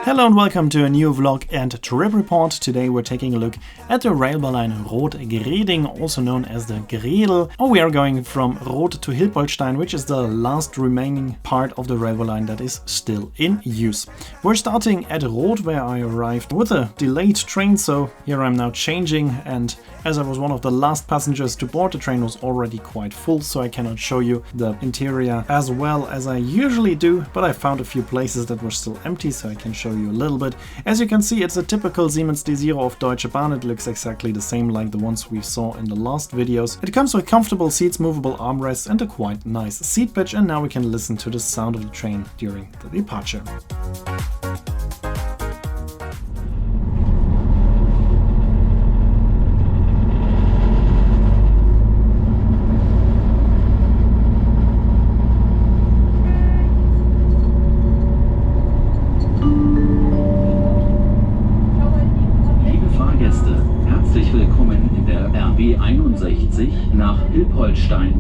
Hello and welcome to a new vlog and trip report. Today we're taking a look at the railway line Roth-Greding, also known as the Gredel. We are going from Roth to Hilpoltstein, which is the last remaining part of the railway line that is still in use. We're starting at Roth, where I arrived with a delayed train, so here I'm now changing, and as I was one of the last passengers to board, the train was already quite full, so I cannot show you the interior as well as I usually do, but I found a few places that were still empty, so I can show you a little bit. As you can see, it's a typical Siemens Desiro of Deutsche Bahn. It looks exactly the same like the ones we saw in the last videos. It comes with comfortable seats, movable armrests and a quite nice seat pitch, and now we can listen to the sound of the train during the departure. RB61 nach Hilpoltstein.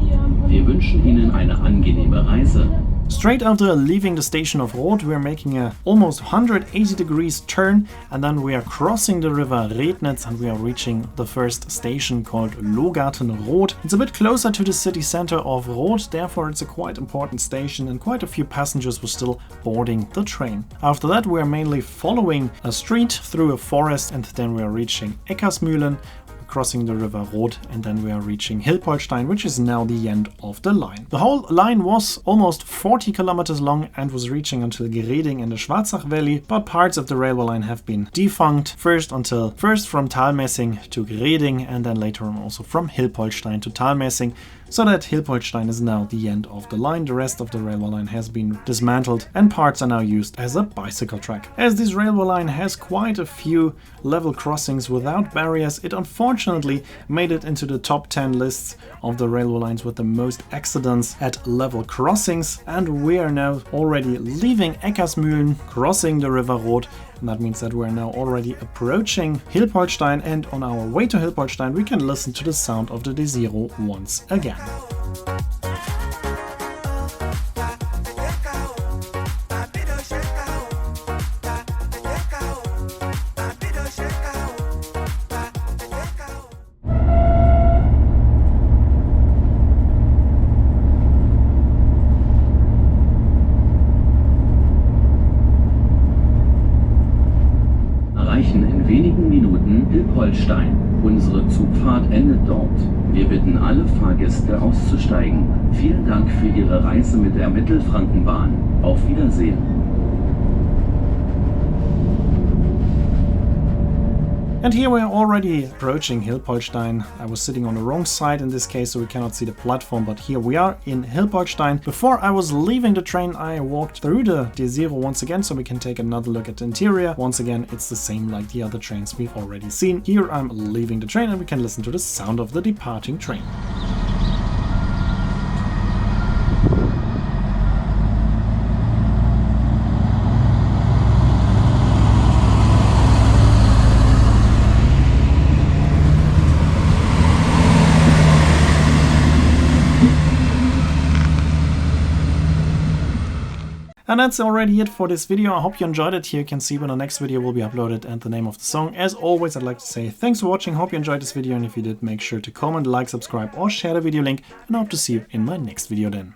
Wir wünschen Ihnen eine angenehme Reise. Straight after leaving the station of Roth, we are making a almost 180 degrees turn, and then we are crossing the river Rednitz and we are reaching the first station called Logarten-Roth. It's a bit closer to the city center of Roth, therefore it's a quite important station and quite a few passengers were still boarding the train. After that we are mainly following a street through a forest, and then we are reaching Eckersmühlen, crossing the river Roth, and then we are reaching Hilpoltstein, which is now the end of the line. The whole line was almost 40 kilometers long and was reaching until Greding in the Schwarzach Valley, but parts of the railway line have been defunct, first from Thalmessing to Greding and then later on also from Hilpoltstein to Thalmessing, so that Hilpoltstein is now the end of the line. The rest of the railway line has been dismantled and parts are now used as a bicycle track. As this railway line has quite a few level crossings without barriers, it unfortunately made it into the top 10 lists of the railway lines with the most accidents at level crossings, and we are now already leaving Eckersmühlen, crossing the river Roth, and that means that we're now already approaching Hilpoltstein, and on our way to Hilpoltstein we can listen to the sound of the Desiro once again. In wenigen Minuten Hilpoltstein. Unsere Zugfahrt endet dort. Wir bitten alle Fahrgäste auszusteigen. Vielen Dank für Ihre Reise mit der Mittelfrankenbahn. Auf Wiedersehen. And here we are already approaching Hilpoltstein. I was sitting on the wrong side in this case, so we cannot see the platform, but here we are in Hilpoltstein. Before I was leaving the train, I walked through the Desiro once again, so we can take another look at the interior. Once again, it's the same like the other trains we've already seen. Here I'm leaving the train and we can listen to the sound of the departing train. And that's already it for this video. I hope you enjoyed it. Here you can see when the next video will be uploaded and the name of the song. As always, I'd like to say thanks for watching. Hope you enjoyed this video, and if you did, make sure to comment, like, subscribe or share the video link, and I hope to see you in my next video then.